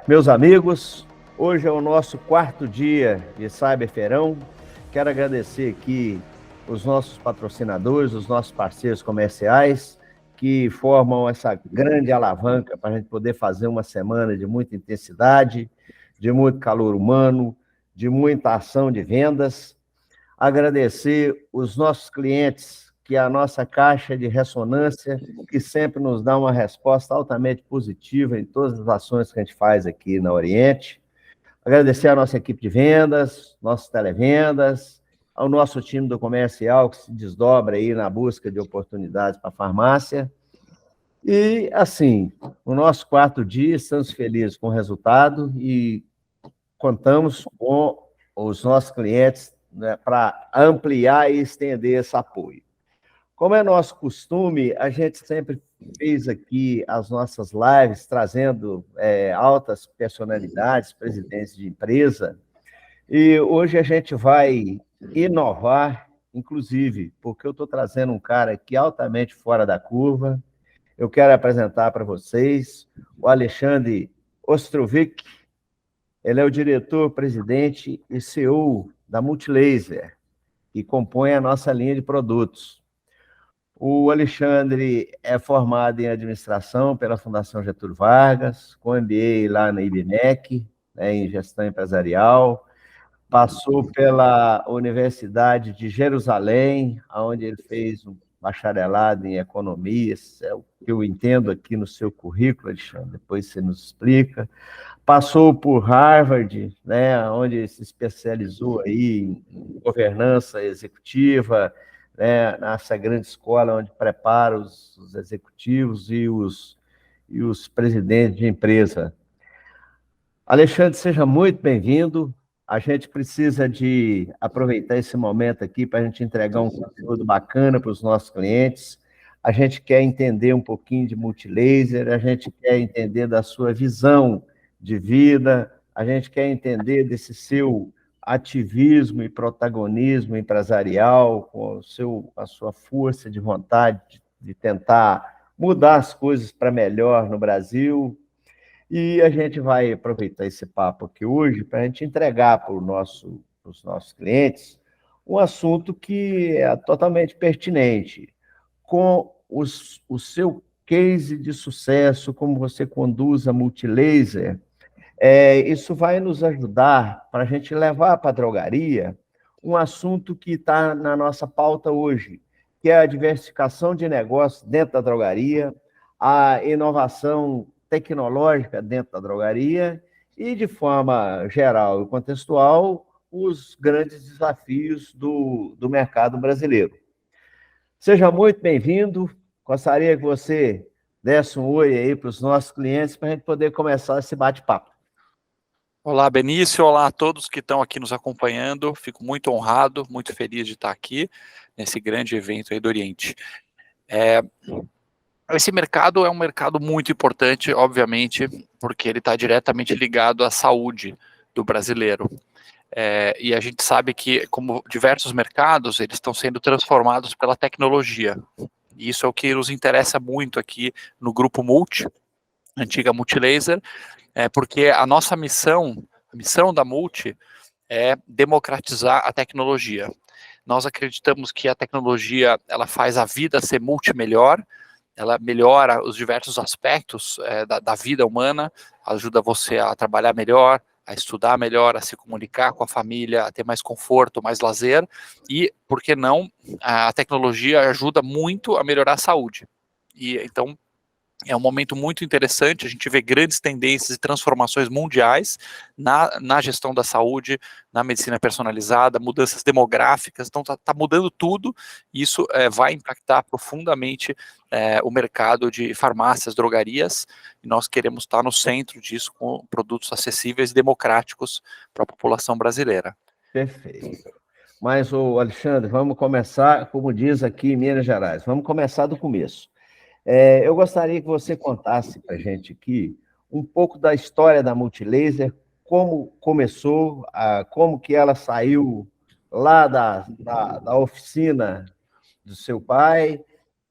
Meus amigos, hoje é o nosso quarto dia de Cyberfeirão. Quero agradecer aqui os nossos patrocinadores, os nossos parceiros comerciais, que formam essa grande alavanca para a gente poder fazer uma semana de muita intensidade, de muito calor humano, de muita ação de vendas. Agradecer os nossos clientes, que é a nossa caixa de ressonância, que sempre nos dá uma resposta altamente positiva em todas as ações que a gente faz aqui na Oriente. Agradecer a nossa equipe de vendas, nossas televendas, ao nosso time do comercial, que se desdobra aí na busca de oportunidades para a farmácia. E, assim, o nosso quarto dia, estamos felizes com o resultado e contamos com os nossos clientes, né, para ampliar e estender esse apoio. Como é nosso costume, a gente sempre fez aqui as nossas lives trazendo altas personalidades, presidentes de empresa, e hoje a gente vai inovar, inclusive, porque eu estou trazendo um cara aqui altamente fora da curva. Eu quero apresentar para vocês o Alexandre Ostrovic. Ele é o diretor-presidente e CEO da Multilaser, que compõe a nossa linha de produtos. O Alexandre é formado em administração pela Fundação Getúlio Vargas, com MBA lá na IBMEC, né, em gestão empresarial. Passou pela Universidade de Jerusalém, onde ele fez um bacharelado em economia. Isso é o que eu entendo aqui no seu currículo, Alexandre, depois você nos explica. Passou por Harvard, né, onde se especializou aí em governança executiva, né, nessa grande escola onde prepara os executivos e os presidentes de empresa. Alexandre, seja muito bem-vindo. A gente precisa de aproveitar esse momento aqui para a gente entregar um conteúdo bacana para os nossos clientes. A gente quer entender um pouquinho de Multilaser, a gente quer entender da sua visão de vida, a gente quer entender desse seu ativismo e protagonismo empresarial, com a sua força de vontade de tentar mudar as coisas para melhor no Brasil. E a gente vai aproveitar esse papo aqui hoje para a gente entregar para os nossos clientes um assunto que é totalmente pertinente, com o seu case de sucesso, como você conduz a Multilaser. Isso vai nos ajudar para a gente levar para a drogaria um assunto que está na nossa pauta hoje, que é a diversificação de negócios dentro da drogaria, a inovação tecnológica dentro da drogaria e, de forma geral e contextual, os grandes desafios do mercado brasileiro. Seja muito bem-vindo. Gostaria que você desse um oi aí para os nossos clientes para a gente poder começar esse bate-papo. Olá, Benício. Olá a todos que estão aqui nos acompanhando. Fico muito honrado, muito feliz de estar aqui nesse grande evento aí do Oriente. Esse mercado é um mercado muito importante, obviamente, porque ele está diretamente ligado à saúde do brasileiro. E a gente sabe que, como diversos mercados, eles estão sendo transformados pela tecnologia. E isso é o que nos interessa muito aqui no Grupo Multi, antiga Multilaser, porque a nossa missão, a missão da Multi, é democratizar a tecnologia. Nós acreditamos que a tecnologia, ela faz a vida ser multimelhor, ela melhora os diversos aspectos da vida humana, ajuda você a trabalhar melhor, a estudar melhor, a se comunicar com a família, a ter mais conforto, mais lazer, e, por que não, a tecnologia ajuda muito a melhorar a saúde. E então, é um momento muito interessante, a gente vê grandes tendências e transformações mundiais na gestão da saúde, na medicina personalizada, mudanças demográficas, então está mudando tudo, e isso vai impactar profundamente o mercado de farmácias, drogarias, e nós queremos estar no centro disso com produtos acessíveis e democráticos para a população brasileira. Perfeito. Mas, Alexandre, vamos começar, como diz aqui em Minas Gerais, vamos começar do começo. Eu gostaria que você contasse para a gente aqui um pouco da história da Multilaser, como começou, como que ela saiu lá da oficina do seu pai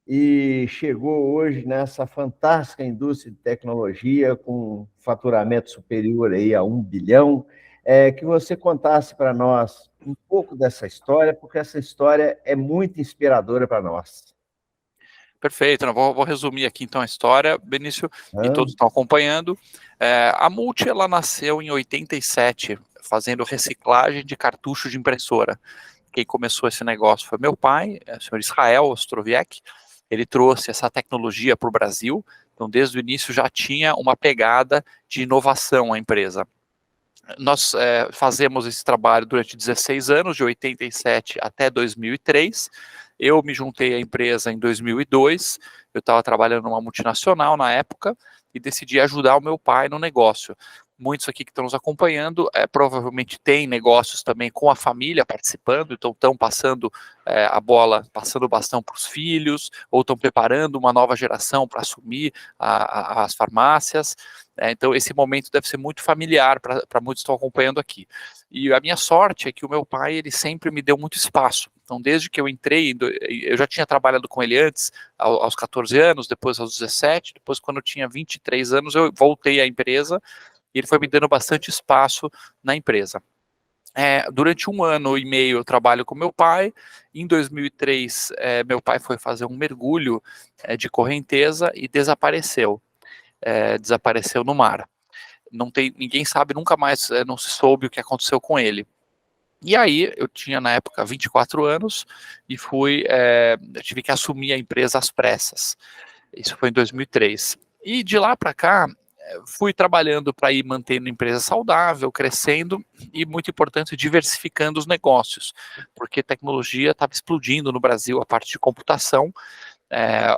e chegou hoje nessa fantástica indústria de tecnologia com um faturamento superior aí a 1 bilhão. Que você contasse para nós um pouco dessa história, porque essa história é muito inspiradora para nós. Perfeito, eu vou resumir aqui então a história, Benício, e todos estão acompanhando. A Multi, ela nasceu em 87, fazendo reciclagem de cartucho de impressora. Quem começou esse negócio foi meu pai, o senhor Israel Ostroviec. Ele trouxe essa tecnologia para o Brasil, então desde o início já tinha uma pegada de inovação a empresa. Nós fazemos esse trabalho durante 16 anos, de 87 até 2003. Eu me juntei à empresa em 2002, eu estava trabalhando numa multinacional na época e decidi ajudar o meu pai no negócio. Muitos aqui que estão nos acompanhando provavelmente têm negócios também com a família participando, então estão passando a bola, passando o bastão para os filhos, ou estão preparando uma nova geração para assumir as farmácias. Então esse momento deve ser muito familiar para muitos que estão acompanhando aqui. E a minha sorte é que o meu pai, ele sempre me deu muito espaço. Então desde que eu entrei, eu já tinha trabalhado com ele antes, aos 14 anos, depois aos 17, depois quando eu tinha 23 anos eu voltei à empresa, e ele foi me dando bastante espaço na empresa. Durante 1 ano e meio eu trabalho com meu pai. Em 2003, meu pai foi fazer um mergulho de correnteza e desapareceu no mar. Ninguém sabe, nunca mais não se soube o que aconteceu com ele. E aí eu tinha na época 24 anos e tive que assumir a empresa às pressas. Isso foi em 2003. E de lá para cá fui trabalhando para ir mantendo a empresa saudável, crescendo e, muito importante, diversificando os negócios, porque tecnologia estava explodindo no Brasil, a parte de computação.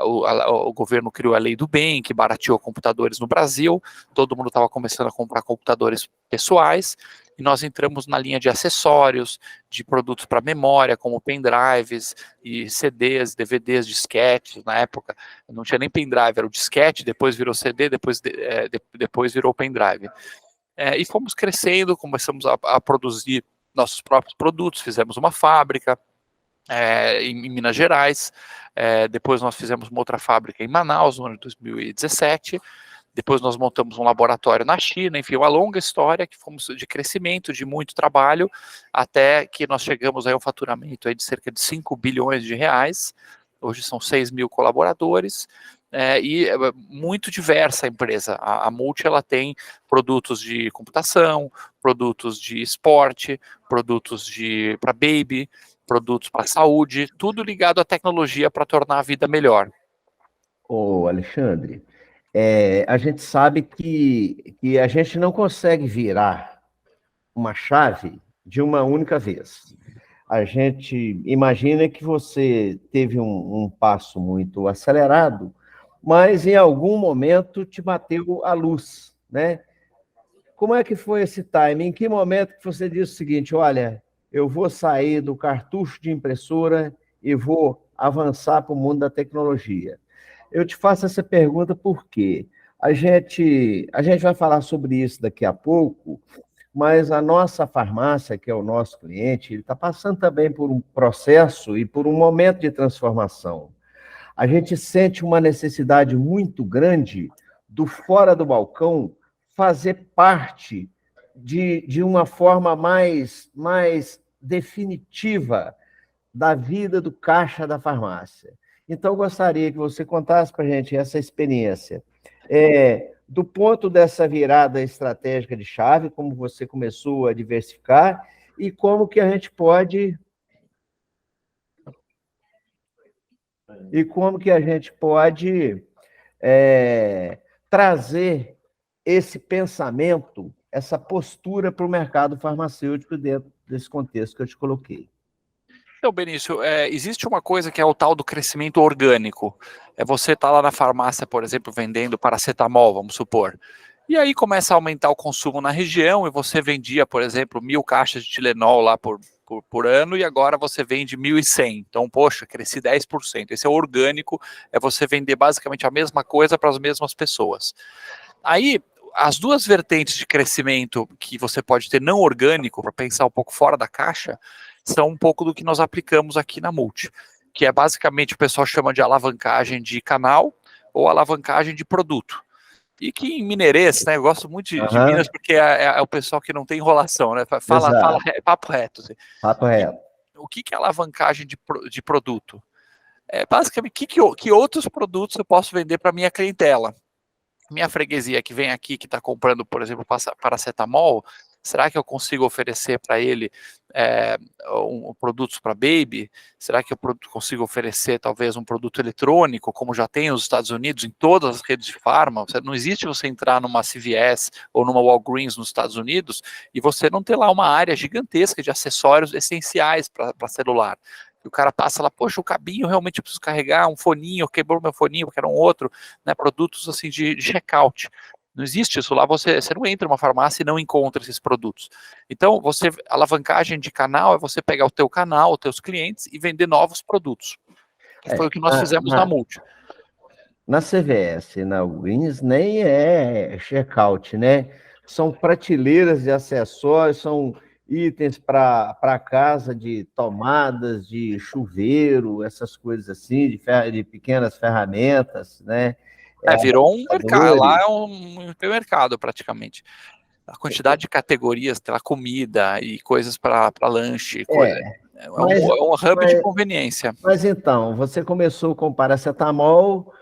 O governo criou a Lei do Bem, que barateou computadores no Brasil, todo mundo estava começando a comprar computadores pessoais, e nós entramos na linha de acessórios, de produtos para memória, como pendrives e CDs, DVDs, disquetes. Na época não tinha nem pendrive, era o disquete, depois virou CD, depois virou pendrive. E fomos crescendo, começamos a produzir nossos próprios produtos, fizemos uma fábrica em Minas Gerais, depois nós fizemos uma outra fábrica em Manaus, no ano de 2017, depois nós montamos um laboratório na China, enfim, uma longa história que fomos de crescimento, de muito trabalho, até que nós chegamos a um faturamento aí de cerca de 5 bilhões de reais, hoje são 6 mil colaboradores, e é muito diversa a empresa. A Multi, ela tem produtos de computação, produtos de esporte, produtos para baby, produtos para saúde, tudo ligado à tecnologia para tornar a vida melhor. Ô, Alexandre, a gente sabe que a gente não consegue virar uma chave de uma única vez. A gente imagina que você teve um passo muito acelerado, mas em algum momento te bateu a luz, né? Como é que foi esse timing? Em que momento que você disse o seguinte, olha, eu vou sair do cartucho de impressora e vou avançar para o mundo da tecnologia? Eu te faço essa pergunta porque a gente vai falar sobre isso daqui a pouco, mas a nossa farmácia, que é o nosso cliente, ele está passando também por um processo e por um momento de transformação. A gente sente uma necessidade muito grande do fora do balcão fazer parte de uma forma mais definitiva da vida do caixa da farmácia. Então, eu gostaria que você contasse para a gente essa experiência. Do ponto dessa virada estratégica de chave, como você começou a diversificar, e como que a gente pode trazer esse pensamento, essa postura para o mercado farmacêutico dentro desse contexto que eu te coloquei. Então, Benício, existe uma coisa que é o tal do crescimento orgânico. Você está lá na farmácia, por exemplo, vendendo paracetamol, vamos supor. E aí começa a aumentar o consumo na região e você vendia, por exemplo, 1.000 caixas de Tilenol lá por ano e agora você vende 1.100. Então, poxa, cresci 10%. Esse é o orgânico, é você vender basicamente a mesma coisa para as mesmas pessoas. Aí, as duas vertentes de crescimento que você pode ter não orgânico, para pensar um pouco fora da caixa, são um pouco do que nós aplicamos aqui na Multi, que é basicamente o pessoal chama de alavancagem de canal ou alavancagem de produto. E que em mineirês, né, eu gosto muito de Minas porque é o pessoal que não tem enrolação, né, fala papo reto. Assim. Papo reto. O que é alavancagem de produto? É basicamente que outros produtos eu posso vender para minha clientela. Minha freguesia que vem aqui, que está comprando, por exemplo, paracetamol, será que eu consigo oferecer para ele produtos para baby? Será que eu consigo oferecer talvez um produto eletrônico, como já tem nos Estados Unidos, em todas as redes de farma? Não existe você entrar numa CVS ou numa Walgreens nos Estados Unidos e você não ter lá uma área gigantesca de acessórios essenciais para celular. E o cara passa lá, poxa, o cabinho realmente eu preciso carregar, um foninho, quebrou meu foninho, eu quero um outro, né, produtos assim de checkout. Não existe isso lá, você não entra numa farmácia e não encontra esses produtos. Então, alavancagem de canal é você pegar o teu canal, os teus clientes e vender novos produtos. Que foi o que nós fizemos na Multi. Na CVS, na Walgreens, nem é checkout, né? São prateleiras de acessórios, são itens para casa de tomadas, de chuveiro, essas coisas assim, de pequenas ferramentas, né? Virou um mercado, lá é um mercado praticamente. A quantidade de categorias, tem lá comida e coisas para lanche, é um hub de conveniência. Mas então, você começou com paracetamol,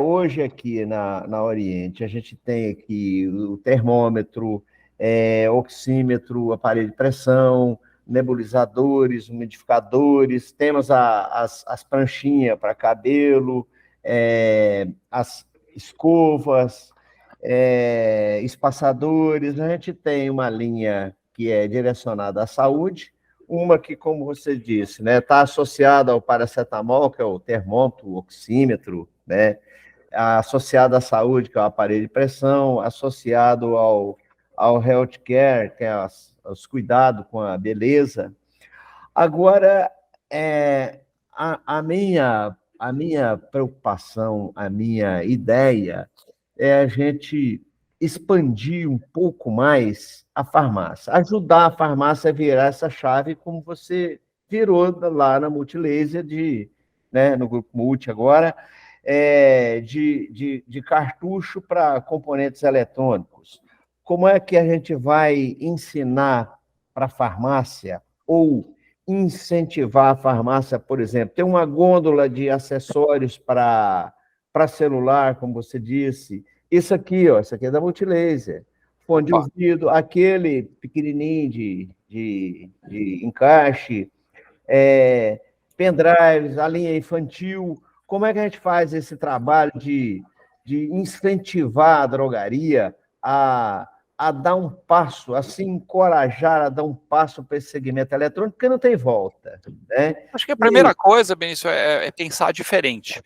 hoje aqui na Oriente, a gente tem aqui o termômetro, oxímetro, aparelho de pressão, nebulizadores, umidificadores, temos as pranchinhas para cabelo, as escovas, espaçadores. A gente tem uma linha que é direcionada à saúde, uma que, como você disse, né, está associada ao paracetamol, que é o termômetro, o oxímetro, né, associado à saúde, que é o aparelho de pressão, associado ao healthcare, que é os cuidados com a beleza. Agora, a minha preocupação, a minha ideia é a gente expandir um pouco mais a farmácia, ajudar a farmácia a virar essa chave como você virou lá na Multilaser, né, no Grupo Multi agora, de cartucho para componentes eletrônicos. Como é que a gente vai ensinar para a farmácia ou incentivar a farmácia, por exemplo, ter uma gôndola de acessórios para celular, como você disse. Isso aqui é da Multilaser. Fone de ouvido, aquele pequenininho de encaixe, pendrives, a linha infantil. Como é que a gente faz esse trabalho de incentivar a drogaria a dar um passo, a se encorajar a dar um passo para esse segmento eletrônico, porque não tem volta, né? Acho que a primeira coisa, Benício, é pensar diferente.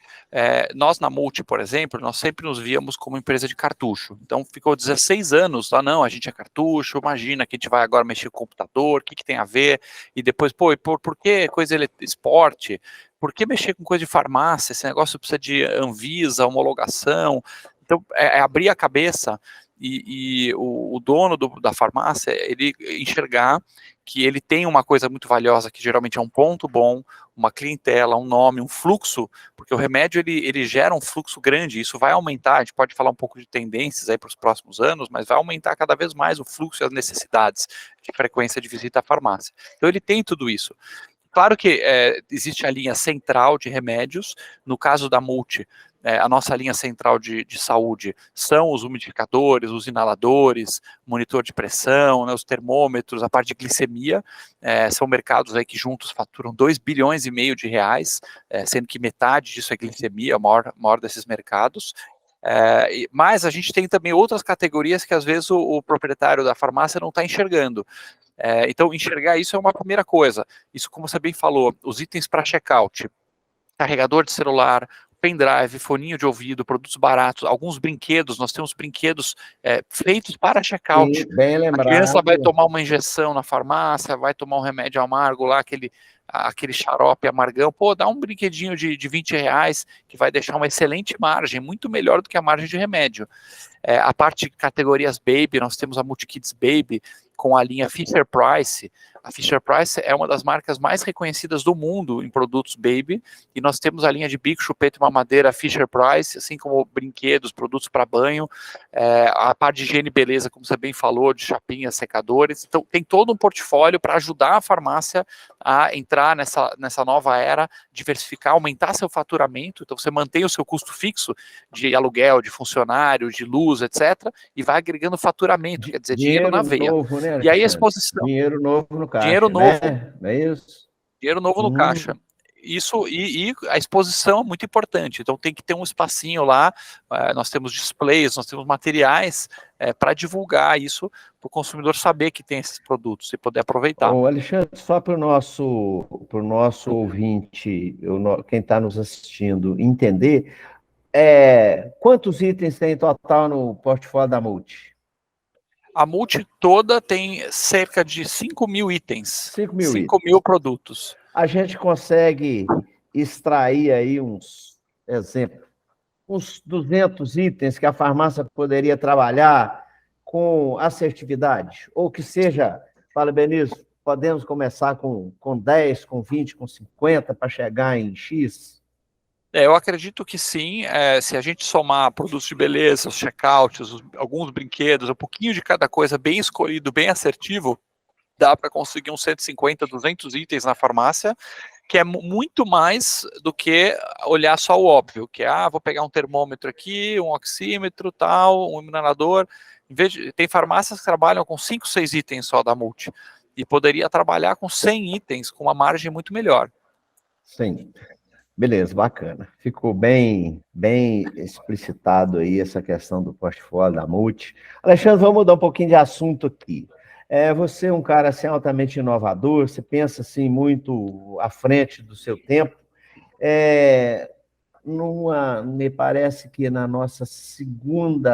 Nós, na Multi, por exemplo, nós sempre nos víamos como empresa de cartucho. Então, ficou 16 anos lá, não, a gente é cartucho, imagina que a gente vai agora mexer com o computador, o que tem a ver? E depois, por que coisa esporte? Por que mexer com coisa de farmácia? Esse negócio precisa de Anvisa, homologação. Então, abrir a cabeça e o dono da farmácia, ele enxergar que ele tem uma coisa muito valiosa, que geralmente é um ponto bom, uma clientela, um nome, um fluxo, porque o remédio ele gera um fluxo grande, isso vai aumentar, a gente pode falar um pouco de tendências aí para os próximos anos, mas vai aumentar cada vez mais o fluxo e as necessidades de frequência de visita à farmácia. Então ele tem tudo isso. Claro que existe a linha central de remédios, no caso da Multi, a nossa linha central de saúde são os umidificadores, os inaladores, monitor de pressão, né, os termômetros, a parte de glicemia, são mercados aí que juntos faturam 2 bilhões e meio de reais, sendo que metade disso é glicemia, o maior desses mercados. Mas a gente tem também outras categorias que às vezes o proprietário da farmácia não está enxergando. Então, enxergar isso é uma primeira coisa. Isso, como você bem falou, os itens para checkout, carregador de celular, pendrive, foninho de ouvido, produtos baratos, alguns brinquedos, nós temos brinquedos feitos para checkout. Sim, bem lembrado. A criança vai tomar uma injeção na farmácia, vai tomar um remédio amargo lá, aquele xarope amargão, dá um brinquedinho de 20 reais, que vai deixar uma excelente margem, muito melhor do que a margem de remédio. A parte de categorias Baby, nós temos a Multikids Baby, com a linha Fisher Price, A Fisher-Price é uma das marcas mais reconhecidas do mundo em produtos baby, e nós temos a linha de bico, chupeta e mamadeira Fisher-Price, assim como brinquedos, produtos para banho, a parte de higiene e beleza, como você bem falou, de chapinhas, secadores. Então, tem todo um portfólio para ajudar a farmácia a entrar nessa nova era, diversificar, aumentar seu faturamento. Então, você mantém o seu custo fixo de aluguel, de funcionário, de luz, etc., e vai agregando faturamento, quer dizer, dinheiro na veia. Novo, né, E aí a Alexandre? exposição. Dinheiro novo no Dinheiro caixa, novo. né? Não é isso? Dinheiro novo no caixa. Isso, e a exposição é muito importante, então tem que ter um espacinho lá, nós temos displays, nós temos materiais para divulgar isso, para o consumidor saber que tem esses produtos e poder aproveitar. Ô, Alexandre, só para o nosso ouvinte, quem está nos assistindo, entender, quantos itens tem em total no portfólio da Multi? A Multi toda tem cerca de 5 mil itens, 5 mil 5 mil produtos. A gente consegue extrair aí uns 200 itens que a farmácia poderia trabalhar com assertividade, ou que seja, fala, Benício, podemos começar com 10, com 20, com 50 para chegar em X? Eu acredito que sim, se a gente somar produtos de beleza, os checkouts, alguns brinquedos, um pouquinho de cada coisa bem escolhido, bem assertivo, dá para conseguir uns 150, 200 itens na farmácia, que é muito mais do que olhar só o óbvio, que é, vou pegar um termômetro aqui, um oxímetro, tal, um iluminador. Tem farmácias que trabalham com 5, 6 itens só da Multi, e poderia trabalhar com 100 itens, com uma margem muito melhor. Sim. Beleza, bacana. Ficou bem explicitado aí essa questão do portfólio da Multi. Alexandre, vamos mudar um pouquinho de assunto aqui. Você é um cara assim, altamente inovador, você pensa assim, muito à frente do seu tempo. Me parece que no nosso segundo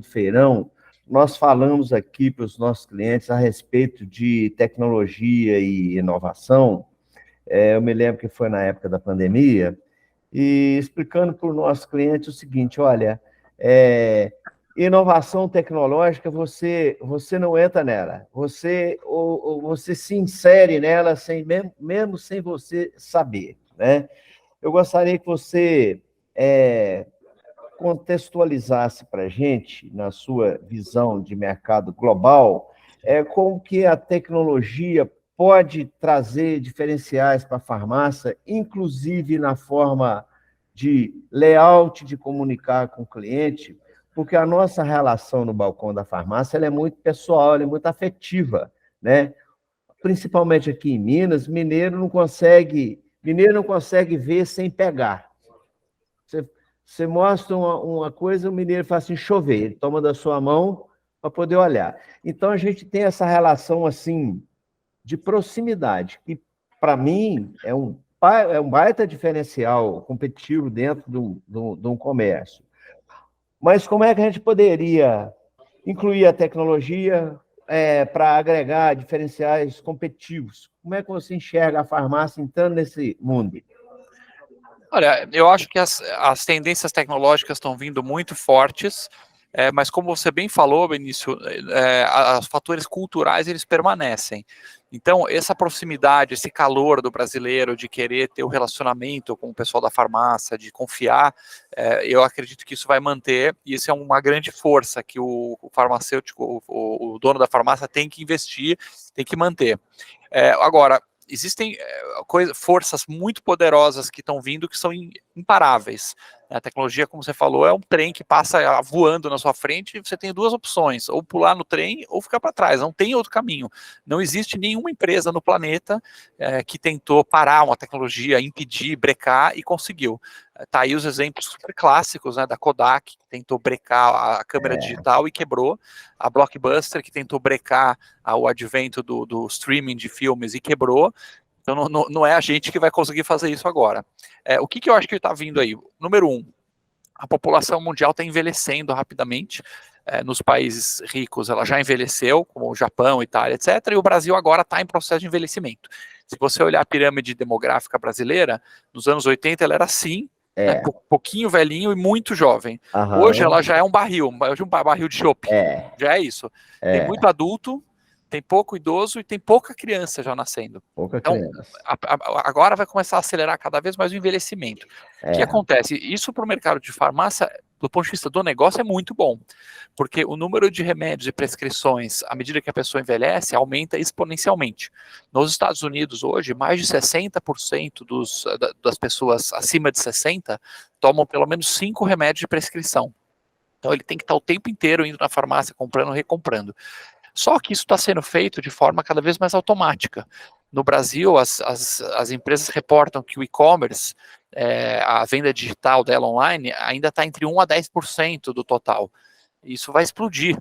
feirão, nós falamos aqui para os nossos clientes a respeito de tecnologia e inovação. Eu me lembro que foi na época da pandemia, e explicando para o nosso cliente o seguinte, olha, inovação tecnológica, você não entra nela, você se insere nela mesmo sem você saber, né? Eu gostaria que você contextualizasse para a gente, na sua visão de mercado global, como que a tecnologia pode trazer diferenciais para a farmácia, inclusive na forma de layout de comunicar com o cliente, porque a nossa relação no balcão da farmácia ela é muito pessoal, ela é muito afetiva, né? Principalmente aqui em Minas, mineiro não consegue ver sem pegar. Você mostra uma coisa, o mineiro faz assim, chover, ele toma da sua mão para poder olhar. Então, a gente tem essa relação assim de proximidade, que, para mim, é um baita diferencial competitivo dentro de um comércio. Mas como é que a gente poderia incluir a tecnologia para agregar diferenciais competitivos? Como é que você enxerga a farmácia entrando nesse mundo? Olha, eu acho que as tendências tecnológicas estão vindo muito fortes, mas como você bem falou, Benício, os fatores culturais eles permanecem. Então, essa proximidade, esse calor do brasileiro de querer ter o relacionamento com o pessoal da farmácia, de confiar, eu acredito que isso vai manter, e isso é uma grande força que o farmacêutico, o dono da farmácia tem que investir, tem que manter. Agora, existem forças muito poderosas que estão vindo que são imparáveis. A tecnologia, como você falou, é um trem que passa voando na sua frente e você tem duas opções, ou pular no trem ou ficar para trás, não tem outro caminho. Não existe nenhuma empresa no planeta que tentou parar uma tecnologia, impedir, brecar e conseguiu. Tá aí os exemplos super clássicos, né, da Kodak, que tentou brecar a câmera digital e quebrou, a Blockbuster, que tentou brecar o advento do streaming de filmes e quebrou. Então não é a gente que vai conseguir fazer isso agora. O que eu acho que está vindo aí? Número 1, a população mundial está envelhecendo rapidamente. Nos países ricos ela já envelheceu, como o Japão, Itália, etc. E o Brasil agora está em processo de envelhecimento. Se você olhar a pirâmide demográfica brasileira, nos anos 80 ela era assim, pouquinho velhinho e muito jovem. Hoje ela já é um barril de chopp. Já é isso. Tem muito adulto, tem pouco idoso e tem pouca criança já nascendo. Pouca Então, criança. agora vai começar a acelerar cada vez mais o envelhecimento. O que É, acontece? Isso para o mercado de farmácia, do ponto de vista do negócio, é muito bom, porque o número de remédios e prescrições, à medida que a pessoa envelhece, aumenta exponencialmente. Nos Estados Unidos, hoje, mais de 60% das pessoas acima de 60 tomam pelo menos 5 remédios de prescrição. Então, ele tem que estar o tempo inteiro indo na farmácia, comprando e recomprando. Só que isso está sendo feito de forma cada vez mais automática. No Brasil, as empresas reportam que o e-commerce, a venda digital dela online, ainda está entre 1 a 10% do total. Isso vai explodir.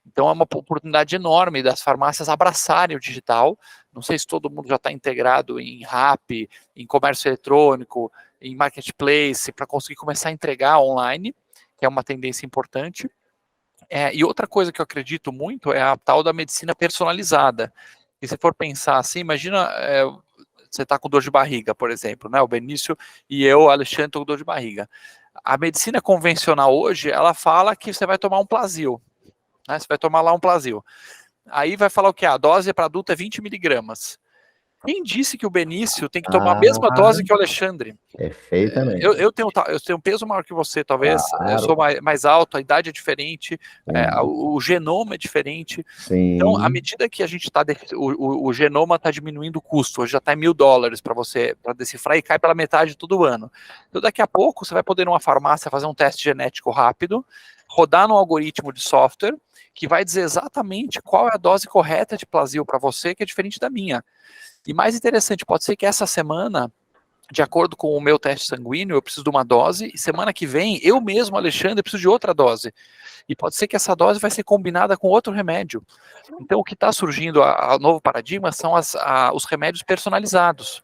Então é uma oportunidade enorme das farmácias abraçarem o digital. Não sei se todo mundo já está integrado em Rappi, em comércio eletrônico, em marketplace, para conseguir começar a entregar online, que é uma tendência importante. E outra coisa que eu acredito muito é a tal da medicina personalizada. E se for pensar assim, imagina você está com dor de barriga, por exemplo, né? O Benício e eu, Alexandre, estão com dor de barriga. A medicina convencional hoje, ela fala que você vai tomar um Plasil, né? Você vai tomar lá um Plasil. Aí vai falar o que? A dose para adulto é 20 miligramas. Quem disse que o Benício tem que tomar a mesma dose que o Alexandre? perfeitamente. Eu tenho um peso maior que você, talvez. Eu sou Claro. mais alto, a idade é diferente, Sim. o genoma é diferente. Então, à Sim. medida que a gente está, o genoma está diminuindo o custo, hoje já está em $1.000 para você para decifrar e cai pela metade todo ano. Então, daqui a pouco, você vai poder ir numa farmácia fazer um teste genético rápido, rodar num algoritmo de software que vai dizer exatamente qual é a dose correta de Plasil para você, que é diferente da minha. E mais interessante, pode ser que essa semana, de acordo com o meu teste sanguíneo, eu preciso de uma dose, e semana que vem, eu mesmo, Alexandre, preciso de outra dose. E pode ser que essa dose vai ser combinada com outro remédio. Então, o que está surgindo, a novo paradigma, são os remédios personalizados.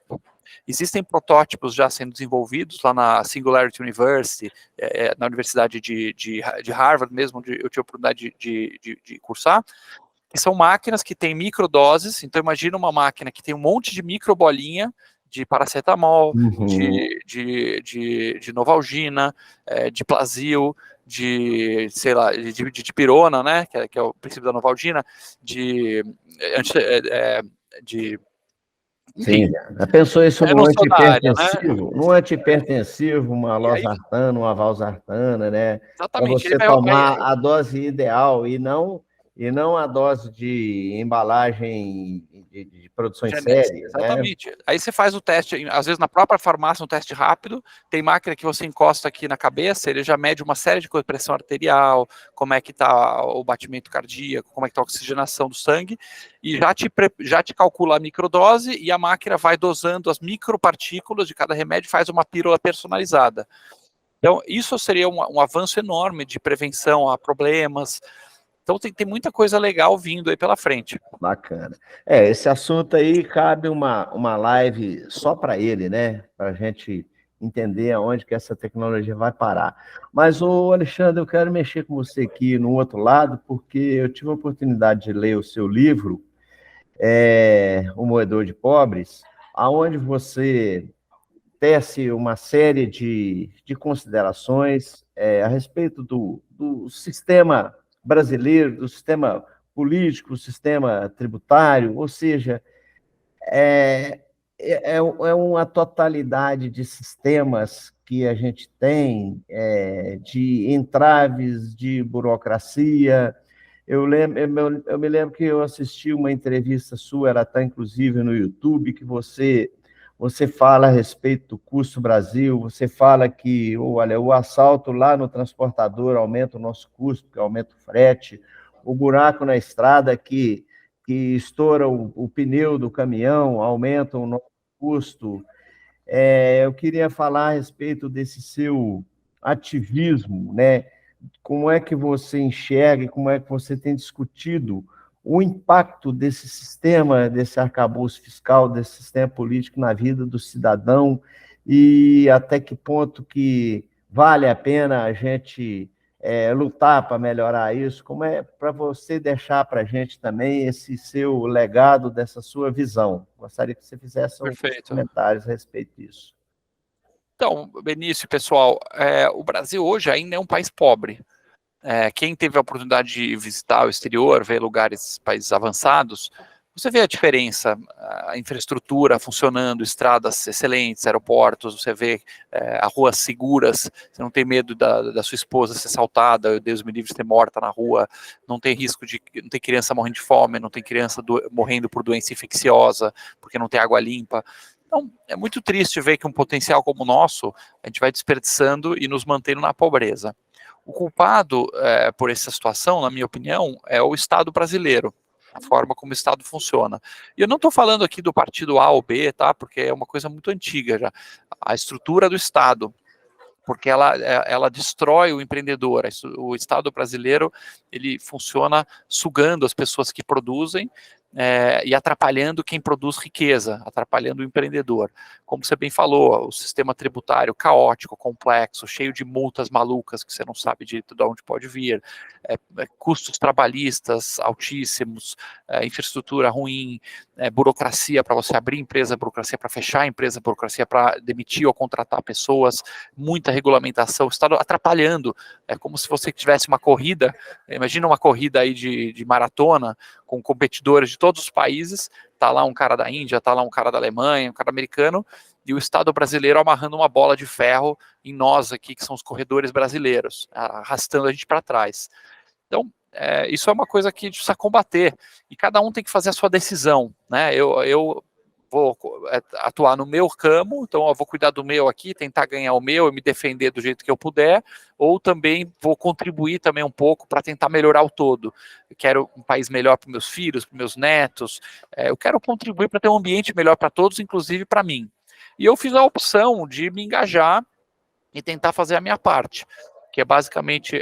Existem protótipos já sendo desenvolvidos lá na Singularity University, na Universidade de Harvard mesmo, onde eu tive a oportunidade de cursar, que são máquinas que têm microdoses. Então, imagina uma máquina que tem um monte de microbolinha de paracetamol, Uhum. de Novalgina, de Plasil, sei lá, de dipirona, né, que é o princípio da Novalgina, de Sim, enfim, já pensou isso eu num não sou da área, né? antipertensivo? Num antipertensivo, uma E aí, losartana, uma valsartana, né? Para exatamente, ele você vai. tomar a dose ideal e não a dose de embalagem de produção em Genética, série, né? exatamente. Aí você faz o teste, às vezes na própria farmácia, um teste rápido, tem máquina que você encosta aqui na cabeça, ele já mede uma série de coisas, pressão arterial, como é que está o batimento cardíaco, como é que está a oxigenação do sangue, e já te calcula a microdose, e a máquina vai dosando as micropartículas de cada remédio e faz uma pílula personalizada. Então, isso seria um avanço enorme de prevenção a problemas. Então, tem muita coisa legal vindo aí pela frente. Bacana. Esse assunto aí cabe uma live só para ele, né? Para a gente entender aonde que essa tecnologia vai parar. Mas, ô Alexandre, eu quero mexer com você aqui no outro lado, porque eu tive a oportunidade de ler o seu livro, O Moedor de Pobres, aonde você tece uma série de considerações a respeito do sistema brasileiro, do sistema político, do sistema tributário, ou seja, é uma totalidade de sistemas que a gente tem, de entraves, de burocracia. Eu me lembro que eu assisti uma entrevista sua, ela está inclusive no YouTube, que você fala a respeito do custo Brasil, você fala que, olha, o assalto lá no transportador aumenta o nosso custo, porque aumenta o frete, o buraco na estrada que estoura o pneu do caminhão, aumenta o nosso custo. Eu queria falar a respeito desse seu ativismo, né? Como é que você enxerga e como é que você tem discutido o impacto desse sistema, desse arcabouço fiscal, desse sistema político na vida do cidadão e até que ponto que vale a pena a gente lutar para melhorar isso? Como é para você deixar para a gente também esse seu legado, dessa sua visão? Gostaria que você fizesse alguns Perfeito. comentários a respeito disso. Então, Benício, pessoal, o Brasil hoje ainda é um país pobre. quem teve a oportunidade de visitar o exterior, ver lugares, países avançados, você vê a diferença, a infraestrutura funcionando, estradas excelentes, aeroportos, você vê as ruas seguras, você não tem medo da sua esposa ser assaltada, Deus me livre de ser morta na rua, não tem risco não tem criança morrendo de fome, não tem criança morrendo por doença infecciosa, porque não tem água limpa. Então, é muito triste ver que um potencial como o nosso, a gente vai desperdiçando e nos mantendo na pobreza. O culpado por essa situação, na minha opinião, é o Estado brasileiro, a forma como o Estado funciona. E eu não estou falando aqui do partido A ou B, tá? Porque é uma coisa muito antiga já. A estrutura do Estado, porque ela destrói o empreendedor. O Estado brasileiro, ele funciona sugando as pessoas que produzem e atrapalhando quem produz riqueza, atrapalhando o empreendedor. Como você bem falou, o sistema tributário caótico, complexo, cheio de multas malucas que você não sabe de onde pode vir, custos trabalhistas altíssimos, infraestrutura ruim, burocracia para você abrir empresa, burocracia para fechar empresa, burocracia para demitir ou contratar pessoas, muita regulamentação, o Estado atrapalhando. É como se você tivesse uma corrida, imagina uma corrida aí de maratona, com competidores de todos os países, tá lá um cara da Índia, tá lá um cara da Alemanha, um cara americano, e o Estado brasileiro amarrando uma bola de ferro em nós aqui, que são os corredores brasileiros, arrastando a gente para trás. Então, isso é uma coisa que a gente precisa combater, e cada um tem que fazer a sua decisão, né? Eu vou atuar no meu ramo, então eu vou cuidar do meu aqui, tentar ganhar o meu e me defender do jeito que eu puder, ou também vou contribuir também um pouco para tentar melhorar o todo. Eu quero um país melhor para meus filhos, para meus netos, eu quero contribuir para ter um ambiente melhor para todos, inclusive para mim. E eu fiz a opção de me engajar e tentar fazer a minha parte, que é basicamente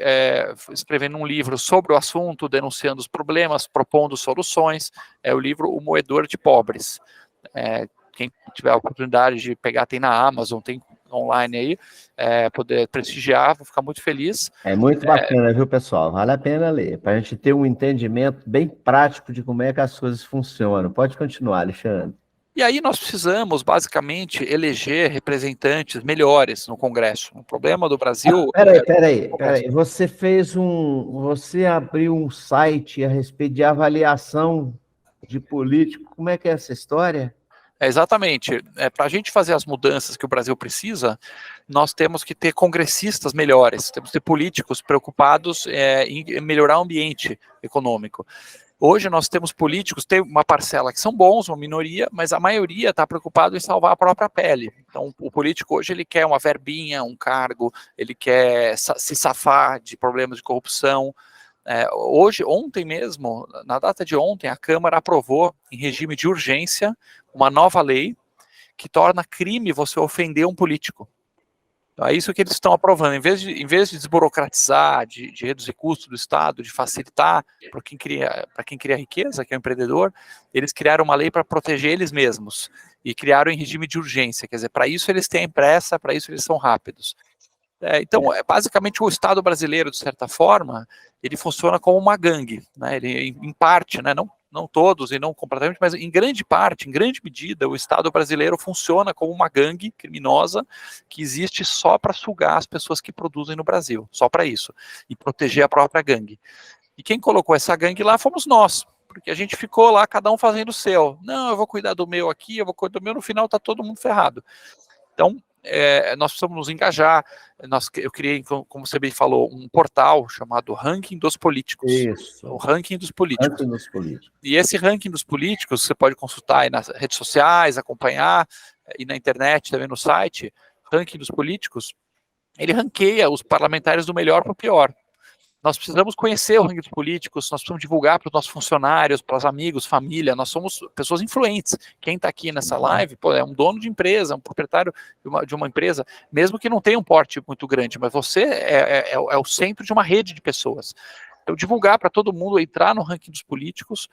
escrevendo um livro sobre o assunto, denunciando os problemas, propondo soluções. É o livro O Moedor de Pobres. Quem tiver a oportunidade de pegar, tem na Amazon, tem online aí, poder prestigiar, vou ficar muito feliz. É muito bacana, viu, pessoal? Vale a pena ler, para a gente ter um entendimento bem prático de como é que as coisas funcionam. Pode continuar, Alexandre. E aí nós precisamos, basicamente, eleger representantes melhores no Congresso. O problema do Brasil... Peraí. Você abriu um site a respeito de avaliação de político. Como é que é essa história? Exatamente. Para a gente fazer as mudanças que o Brasil precisa, nós temos que ter congressistas melhores, temos que ter políticos preocupados em melhorar o ambiente econômico. Hoje nós temos políticos, tem uma parcela que são bons, uma minoria, mas a maioria está preocupado em salvar a própria pele. Então o político hoje ele quer uma verbinha, um cargo, ele quer se safar de problemas de corrupção. Ontem mesmo, na data de ontem, a Câmara aprovou, em regime de urgência, uma nova lei que torna crime você ofender um político. Então, é isso que eles estão aprovando. Em vez de desburocratizar, de reduzir custos do Estado, de facilitar para quem cria riqueza, que é o empreendedor, eles criaram uma lei para proteger eles mesmos e criaram em regime de urgência. Quer dizer, para isso eles têm pressa, para isso eles são rápidos. Então, basicamente, o Estado brasileiro, de certa forma, ele funciona como uma gangue, né? Ele, em parte, né? Não todos e não completamente, mas em grande parte, em grande medida, o Estado brasileiro funciona como uma gangue criminosa que existe só para sugar as pessoas que produzem no Brasil, só para isso, e proteger a própria gangue. E quem colocou essa gangue lá fomos nós, porque a gente ficou lá, cada um fazendo o seu. Não, eu vou cuidar do meu aqui, eu vou cuidar do meu, no final está todo mundo ferrado. Então, nós precisamos nos engajar. Eu criei, como você bem falou, um portal chamado Ranking dos Políticos. Isso. O Ranking dos Políticos. Ranking dos Políticos. E esse Ranking dos Políticos, você pode consultar aí nas redes sociais, acompanhar, e na internet, também no site, Ranking dos Políticos, ele ranqueia os parlamentares do melhor para o pior. Nós precisamos conhecer o ranking dos políticos, nós precisamos divulgar para os nossos funcionários, para os amigos, família, nós somos pessoas influentes. Quem está aqui nessa live, é um dono de empresa, um proprietário de uma empresa, mesmo que não tenha um porte muito grande, mas você é o centro de uma rede de pessoas. Então, divulgar para todo mundo, entrar no ranking dos políticos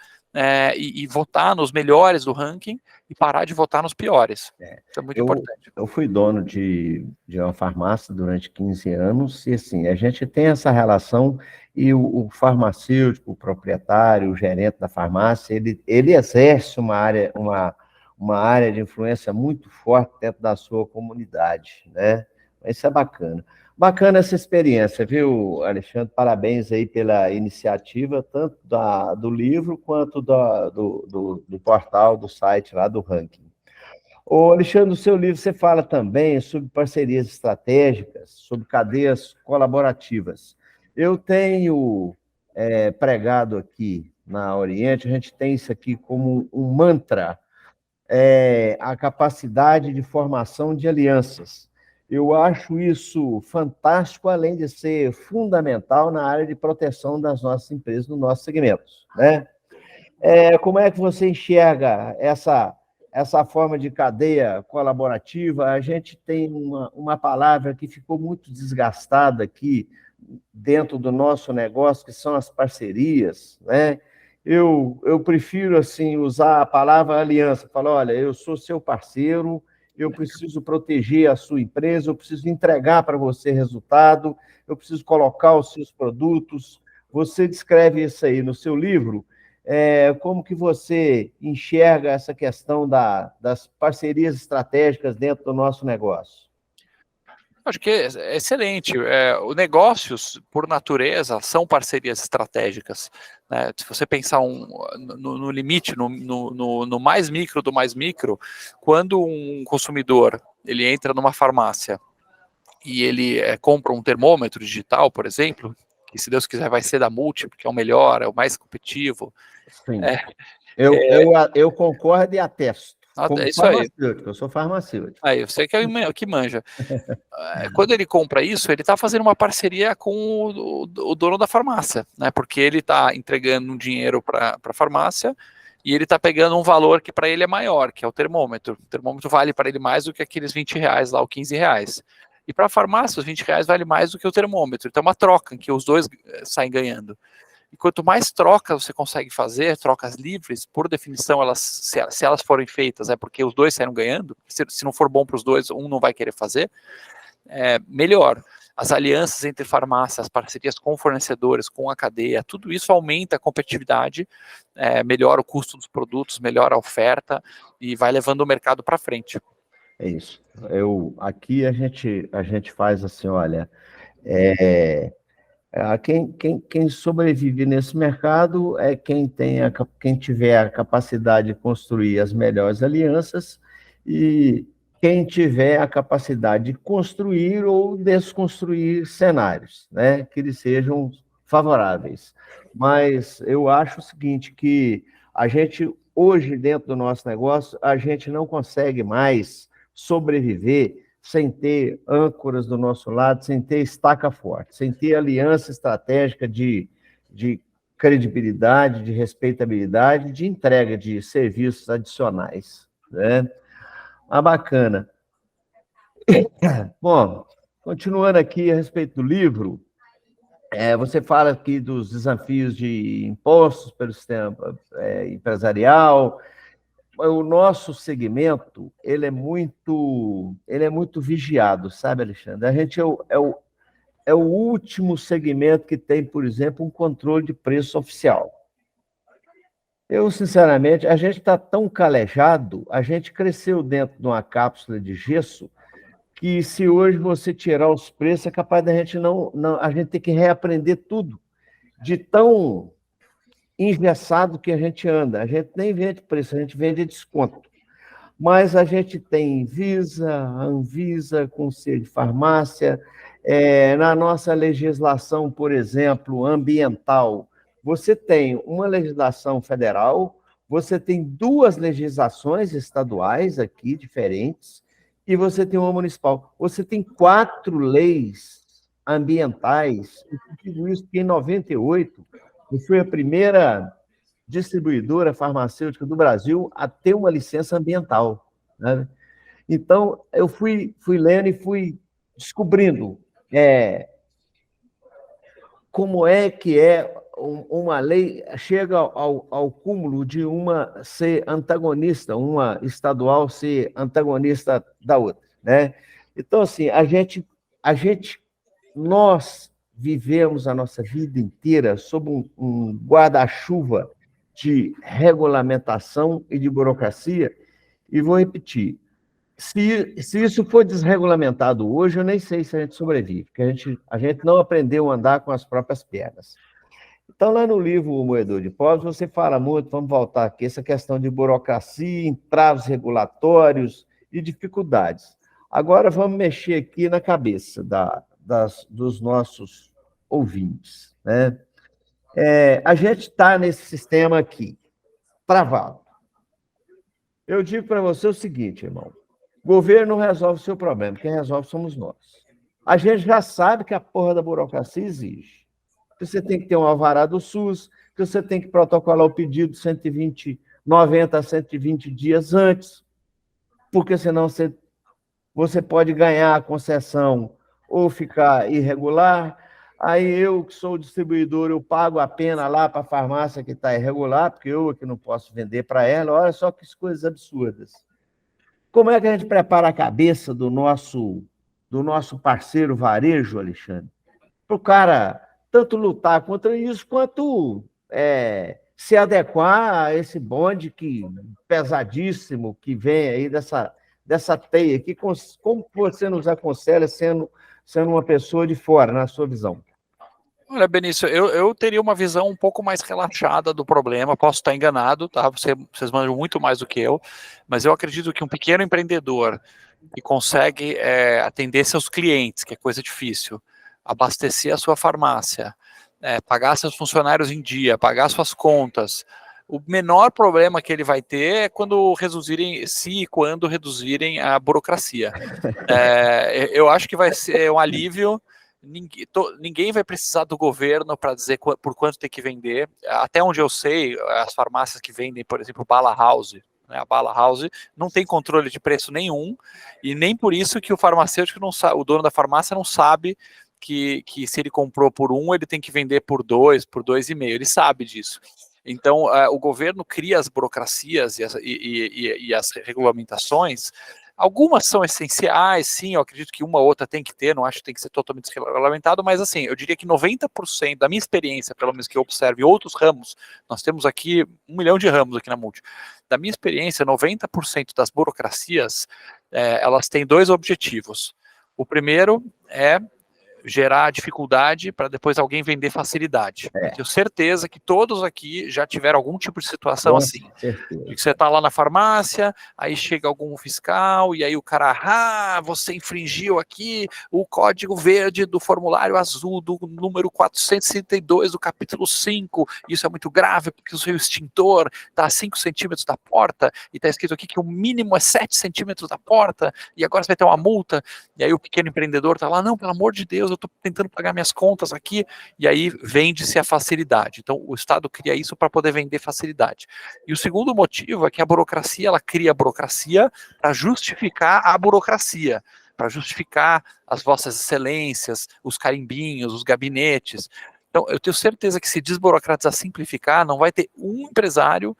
e votar nos melhores do ranking e parar de votar nos piores. Isso é muito importante. Eu fui dono de uma farmácia durante 15 anos e, assim, a gente tem essa relação e o farmacêutico, o proprietário, o gerente da farmácia, ele exerce uma área de influência muito forte dentro da sua comunidade, né? Isso é bacana. Bacana essa experiência, viu, Alexandre? Parabéns aí pela iniciativa, tanto do livro quanto do portal, do site lá do ranking. Ô, Alexandre, no seu livro você fala também sobre parcerias estratégicas, sobre cadeias colaborativas. Eu tenho pregado aqui na Oriente, a gente tem isso aqui como um mantra, a capacidade de formação de alianças. Eu acho isso fantástico, além de ser fundamental na área de proteção das nossas empresas, no nosso segmento, né? Como é que você enxerga essa forma de cadeia colaborativa? A gente tem uma palavra que ficou muito desgastada aqui dentro do nosso negócio, que são as parcerias, né? Eu prefiro, assim, usar a palavra aliança, falar, olha, eu sou seu parceiro, eu preciso proteger a sua empresa, eu preciso entregar para você resultado, eu preciso colocar os seus produtos. Você descreve isso aí no seu livro. Como que você enxerga essa questão das parcerias estratégicas dentro do nosso negócio? Acho que é excelente. Os negócios, por natureza, são parcerias estratégicas, né? Se você pensar no limite, no mais micro do mais micro, quando um consumidor ele entra numa farmácia e ele compra um termômetro digital, por exemplo, que se Deus quiser vai ser da Multi, porque é o melhor, é o mais competitivo. Sim. Eu concordo e atesto. Como É isso aí. farmacêutico, eu sou farmacêutico. Aí, você que é o que manja. Quando ele compra isso, ele está fazendo uma parceria com o dono da farmácia, né? Porque ele está entregando um dinheiro para a farmácia e ele está pegando um valor que para ele é maior, que é o termômetro. O termômetro vale para ele mais do que aqueles R$20 lá, ou R$15. E para a farmácia, os R$20 vale mais do que o termômetro. Então é uma troca em que os dois saem ganhando. E quanto mais trocas você consegue fazer, trocas livres, por definição, se elas forem feitas, é porque os dois saíram ganhando. Se não for bom para os dois, um não vai querer fazer. Melhor. As alianças entre farmácias, as parcerias com fornecedores, com a cadeia, tudo isso aumenta a competitividade, melhora o custo dos produtos, melhora a oferta e vai levando o mercado para frente. É isso. Aqui a gente faz assim, olha, quem sobrevive nesse mercado é quem tiver a capacidade de construir as melhores alianças e quem tiver a capacidade de construir ou desconstruir cenários, né, que eles sejam favoráveis. Mas eu acho o seguinte, que a gente, hoje, dentro do nosso negócio, a gente não consegue mais sobreviver sem ter âncoras do nosso lado, sem ter estaca forte, sem ter aliança estratégica de credibilidade, de respeitabilidade, de entrega de serviços adicionais, né? Bacana. Bom, continuando aqui a respeito do livro, você fala aqui dos desafios de impostos pelo sistema empresarial. O nosso segmento, ele é muito vigiado, sabe, Alexandre? A gente é o último segmento que tem, por exemplo, um controle de preço oficial. Eu, sinceramente, a gente está tão calejado, a gente cresceu dentro de uma cápsula de gesso, que se hoje você tirar os preços, é capaz da gente a gente ter que reaprender tudo, de tão engessado que a gente anda. A gente nem vende preço, a gente vende desconto. Mas a gente tem Anvisa, Conselho de Farmácia, na nossa legislação, por exemplo, ambiental, você tem uma legislação federal, você tem 2 legislações estaduais aqui, diferentes, e você tem uma municipal. Você tem 4 leis ambientais, e tudo isso que em 98 foi a primeira distribuidora farmacêutica do Brasil a ter uma licença ambiental, né? Então, eu fui lendo e fui descobrindo como é que uma lei chega ao cúmulo de uma ser antagonista, uma estadual ser antagonista da outra, né? Então, assim, nós vivemos a nossa vida inteira sob um guarda-chuva de regulamentação e de burocracia, e vou repetir, Se isso for desregulamentado hoje, eu nem sei se a gente sobrevive, porque a gente não aprendeu a andar com as próprias pernas. Então, lá no livro O Moedor de Povos, você fala muito, vamos voltar aqui, essa questão de burocracia, entraves regulatórios e dificuldades. Agora, vamos mexer aqui na cabeça dos nossos ouvintes. Né? A gente está nesse sistema aqui, travado. Eu digo para você o seguinte, irmão, o governo não resolve o seu problema, quem resolve somos nós. A gente já sabe que a porra da burocracia exige. Que você tem que ter um alvará do SUS, que você tem que protocolar o pedido 90 a 120 dias antes, porque senão você pode ganhar a concessão ou ficar irregular. Aí eu, que sou o distribuidor, eu pago a pena lá para a farmácia que está irregular, porque eu que não posso vender para ela. Olha só que coisas absurdas. Como é que a gente prepara a cabeça do nosso parceiro varejo, Alexandre? Para o cara tanto lutar contra isso, quanto se adequar a esse bonde pesadíssimo que vem aí dessa teia aqui. Como você nos aconselha, sendo uma pessoa de fora, na sua visão? Olha, Benício, eu teria uma visão um pouco mais relaxada do problema, posso estar enganado, tá? Vocês manjam muito mais do que eu, mas eu acredito que um pequeno empreendedor que consegue atender seus clientes, que é coisa difícil, abastecer a sua farmácia, pagar seus funcionários em dia, pagar suas contas, o menor problema que ele vai ter é quando reduzirem a burocracia. Eu acho que vai ser um alívio. Ninguém vai precisar do governo para dizer por quanto tem que vender. Até onde eu sei, as farmácias que vendem, por exemplo, Bala House, né, a Bala House não tem controle de preço nenhum, e nem por isso que o farmacêutico não sabe, o dono da farmácia não sabe que se ele comprou por 1, ele tem que vender por 2, por 2,5. Ele sabe disso. Então, o governo cria as burocracias e as regulamentações. Algumas são essenciais, sim, eu acredito que uma ou outra tem que ter, não acho que tem que ser totalmente regulamentado, mas assim, eu diria que 90% da minha experiência, pelo menos que eu observo em outros ramos, nós temos aqui 1 milhão de ramos aqui na Multi, da minha experiência, 90% das burocracias, elas têm 2 objetivos. O primeiro é gerar dificuldade para depois alguém vender facilidade. Eu tenho certeza que todos aqui já tiveram algum tipo de situação assim. De que você está lá na farmácia, aí chega algum fiscal, e aí o cara, você infringiu aqui o código verde do formulário azul do número 462 do capítulo 5, isso é muito grave, porque o seu extintor está a 5 centímetros da porta, e está escrito aqui que o mínimo é 7 centímetros da porta, e agora você vai ter uma multa, e aí o pequeno empreendedor está lá, não, pelo amor de Deus, eu estou tentando pagar minhas contas aqui, e aí vende-se a facilidade. Então, o Estado cria isso para poder vender facilidade. E o segundo motivo é que a burocracia, ela cria a burocracia para justificar a burocracia, para justificar as vossas excelências, os carimbinhos, os gabinetes. Então, eu tenho certeza que se desburocratizar, simplificar, não vai ter um empresário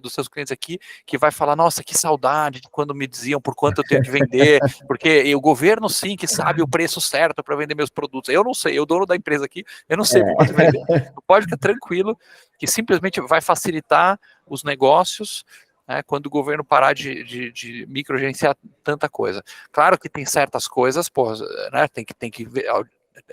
dos seus clientes aqui, que vai falar, nossa, que saudade de quando me diziam por quanto eu tenho que vender, porque o governo sim que sabe o preço certo para vender meus produtos. Eu não sei, eu dono da empresa aqui, eu não sei por quanto vender. Pode ficar tranquilo, que simplesmente vai facilitar os negócios, quando o governo parar de microgerenciar tanta coisa. Claro que tem certas coisas, tem que ver.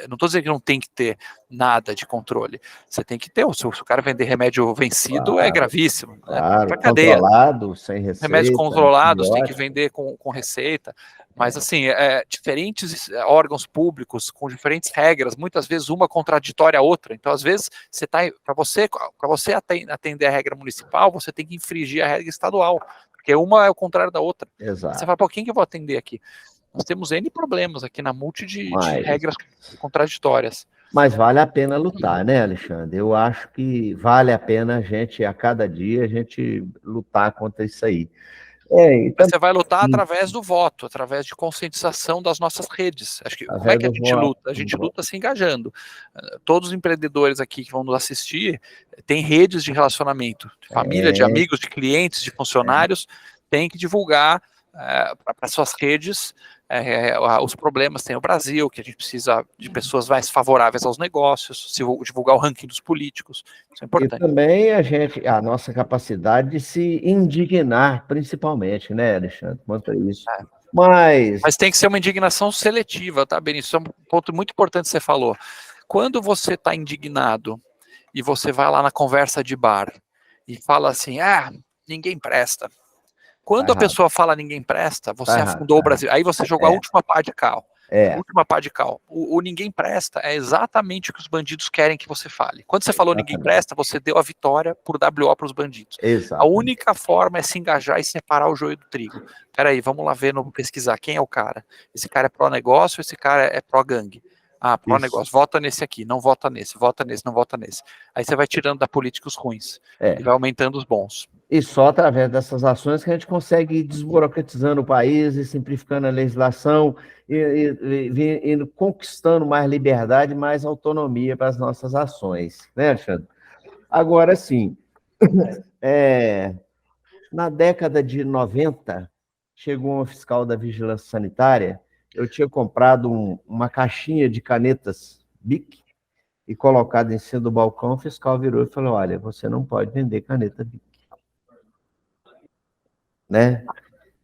Não estou dizendo que não tem que ter nada de controle. Você tem que ter. Se o cara vender remédio vencido, é gravíssimo. Claro, controlado, sem receita. Remédios controlados tem que vender com receita. Mas, assim, diferentes órgãos públicos com diferentes regras, muitas vezes uma contraditória à outra. Então, às vezes, para você atender a regra municipal, você tem que infringir a regra estadual, porque uma é o contrário da outra. Exato. Você fala, quem que eu vou atender aqui? Nós temos N problemas aqui na Multi de regras contraditórias. Mas vale a pena lutar, né, Alexandre? Eu acho que vale a pena a cada dia, a gente lutar contra isso aí. Então, você vai lutar através do voto, através de conscientização das nossas redes. Acho que como é que a gente luta? A gente luta se engajando. Todos os empreendedores aqui que vão nos assistir têm redes de relacionamento, de família, de amigos, de clientes, de funcionários, tem que divulgar para suas redes os problemas. Tem o Brasil, que a gente precisa de pessoas mais favoráveis aos negócios, divulgar o ranking dos políticos, isso é importante. E também a nossa capacidade de se indignar, principalmente, né, Alexandre, quanto a isso. Mas tem que ser uma indignação seletiva, tá, Benício? Isso é um ponto muito importante que você falou. Quando você está indignado e você vai lá na conversa de bar e fala assim, ninguém presta. Quando a pessoa fala ninguém presta, você afundou o Brasil. Aí você jogou a última pá de cal. A última pá de cal. O ninguém presta é exatamente o que os bandidos querem que você fale. Quando você falou ninguém presta, você deu a vitória por WO para os bandidos. A única forma é se engajar e separar o joio do trigo. Peraí, vamos lá ver, pesquisar quem é o cara. Esse cara é pró-negócio, esse cara é pró-gangue. Pró-negócio, vota nesse aqui, não vota nesse, não vota nesse. Aí você vai tirando da política os ruins e vai aumentando os bons. E só através dessas ações que a gente consegue ir desburocratizando o país e simplificando a legislação e conquistando mais liberdade, mais autonomia para as nossas ações, né, Alexandre? Agora, sim, na década de 90, chegou uma fiscal da Vigilância Sanitária, eu tinha comprado uma caixinha de canetas BIC e colocado em cima do balcão, o fiscal virou e falou, olha, você não pode vender caneta BIC. Né?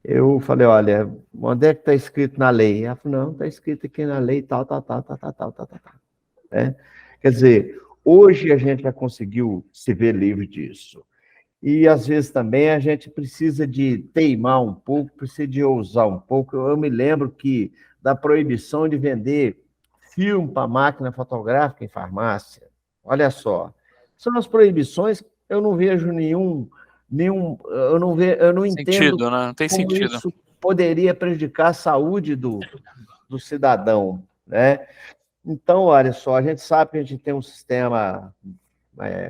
Eu falei, olha, onde é que está escrito na lei? Ela falou, não, está escrito aqui na lei, tal. Né? Quer dizer, hoje a gente já conseguiu se ver livre disso. E, às vezes, também a gente precisa de teimar um pouco, precisa de ousar um pouco. Eu me lembro que da proibição de vender filme para máquina fotográfica em farmácia. Olha só, são as proibições, eu não vejo eu não entendo né? Não tem como sentido. isso poderia prejudicar a saúde do cidadão, né? Então, olha só, a gente sabe que a gente tem um sistema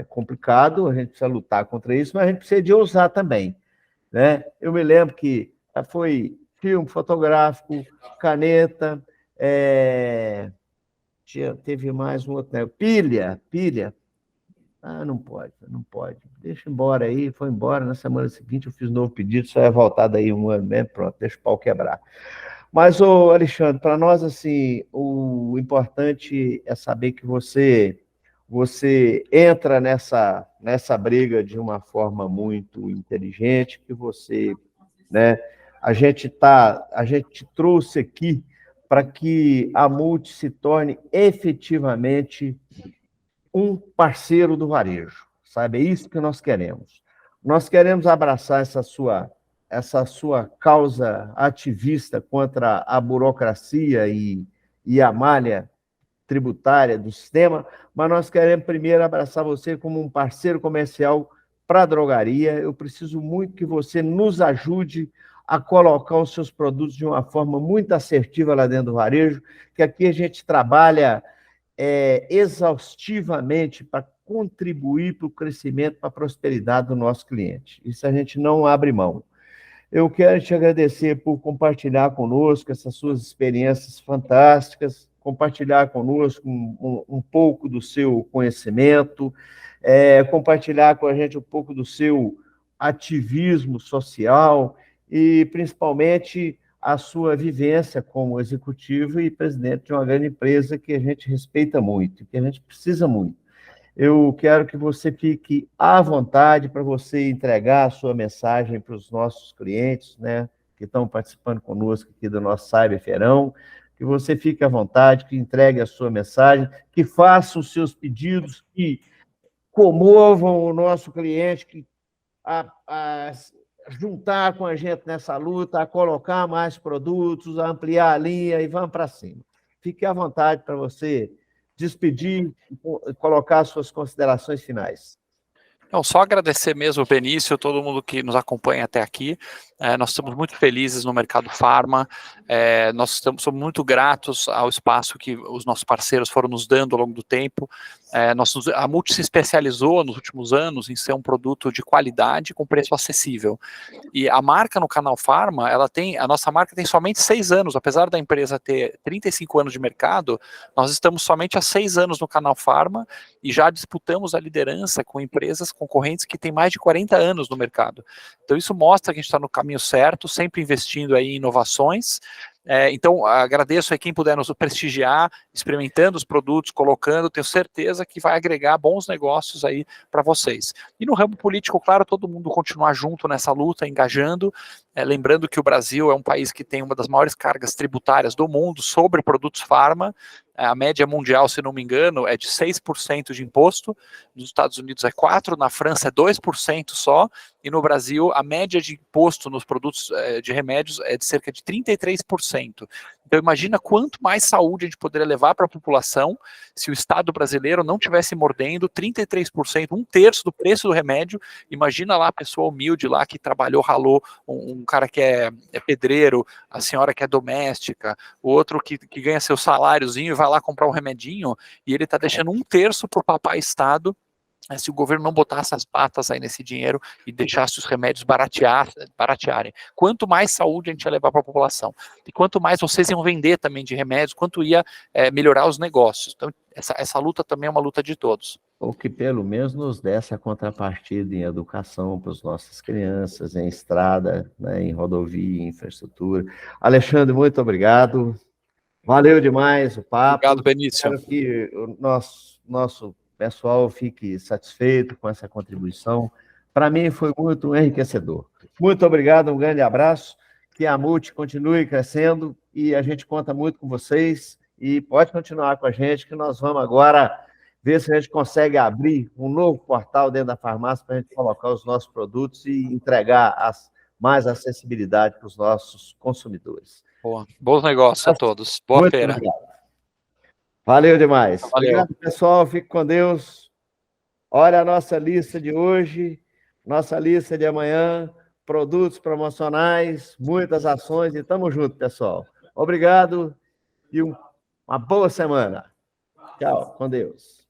complicado, a gente precisa lutar contra isso, mas a gente precisa de ousar também, né? Eu me lembro que foi filme fotográfico, caneta, teve mais um outro, né? Pilha. Não pode. Deixa embora aí, foi embora. Na semana seguinte eu fiz um novo pedido, só ia voltar daí um ano mesmo, pronto, deixa o pau quebrar. Mas, Alexandre, para nós, assim, o importante é saber que você entra nessa briga de uma forma muito inteligente, que você, né, a gente trouxe aqui para que a Multi se torne efetivamente um parceiro do varejo, sabe? É isso que nós queremos. Nós queremos abraçar essa sua causa ativista contra a burocracia e a malha tributária do sistema, mas nós queremos primeiro abraçar você como um parceiro comercial para a drogaria. Eu preciso muito que você nos ajude a colocar os seus produtos de uma forma muito assertiva lá dentro do varejo, que aqui a gente trabalha exaustivamente para contribuir para o crescimento, para a prosperidade do nosso cliente. Isso a gente não abre mão. Eu quero te agradecer por compartilhar conosco essas suas experiências fantásticas, compartilhar conosco um pouco do seu conhecimento, compartilhar com a gente um pouco do seu ativismo social e, principalmente, a sua vivência como executivo e presidente de uma grande empresa que a gente respeita muito, que a gente precisa muito. Eu quero que você fique à vontade para você entregar a sua mensagem para os nossos clientes, né, que estão participando conosco aqui do nosso Cyberfeirão, que você fique à vontade, que entregue a sua mensagem, que faça os seus pedidos, que comovam o nosso cliente, que a juntar com a gente nessa luta, a colocar mais produtos, a ampliar a linha e vamos para cima. Fique à vontade para você despedir e colocar suas considerações finais. Não, só agradecer mesmo, Benício, todo mundo que nos acompanha até aqui. Nós estamos muito felizes no mercado farma, somos muito gratos ao espaço que os nossos parceiros foram nos dando ao longo do tempo. A Multi se especializou nos últimos anos em ser um produto de qualidade com preço acessível. E a marca no Canal Farma, a nossa marca tem somente 6 anos, apesar da empresa ter 35 anos de mercado, nós estamos somente há 6 anos no Canal Farma e já disputamos a liderança com empresas concorrentes que têm mais de 40 anos no mercado. Então isso mostra que a gente está no caminho caminho certo, sempre investindo aí em inovações. Então, agradeço a quem puder nos prestigiar, experimentando os produtos, colocando, tenho certeza que vai agregar bons negócios aí para vocês. E no ramo político, claro, todo mundo continuar junto nessa luta, engajando, lembrando que o Brasil é um país que tem uma das maiores cargas tributárias do mundo sobre produtos farma. A média mundial, se não me engano, é de 6% de imposto, nos Estados Unidos é 4%, na França é 2% só, e no Brasil a média de imposto nos produtos de remédios é de cerca de 33%. Então imagina quanto mais saúde a gente poderia levar para a população se o Estado brasileiro não tivesse mordendo 33%, 1/3 do preço do remédio. Imagina lá a pessoa humilde lá que trabalhou, ralou, um cara que é pedreiro, a senhora que é doméstica, o outro que ganha seu saláriozinho e vai lá comprar um remedinho, e ele está deixando 1/3 para o papai Estado. Se o governo não botasse as patas aí nesse dinheiro e deixasse os remédios baratearem. Quanto mais saúde a gente ia levar para a população. E quanto mais vocês iam vender também de remédios, quanto ia melhorar os negócios. Então, essa luta também é uma luta de todos. Ou que pelo menos nos desse a contrapartida em educação para as nossas crianças, em estrada, né, em rodovia, em infraestrutura. Alexandre, muito obrigado. Valeu demais o papo. Obrigado, Benício. Espero que o nosso pessoal fique satisfeito com essa contribuição. Para mim foi muito enriquecedor. Muito obrigado, um grande abraço, que a Multi continue crescendo e a gente conta muito com vocês e pode continuar com a gente, que nós vamos agora ver se a gente consegue abrir um novo portal dentro da farmácia para a gente colocar os nossos produtos e entregar mais acessibilidade para os nossos consumidores. Boa. Bons negócios a todos. Boa muito feira. Obrigado. Valeu demais. Valeu. Obrigado, pessoal. Fique com Deus. Olha a nossa lista de hoje, nossa lista de amanhã, produtos promocionais, muitas ações e tamo junto, pessoal. Obrigado e uma boa semana. Tchau, com Deus.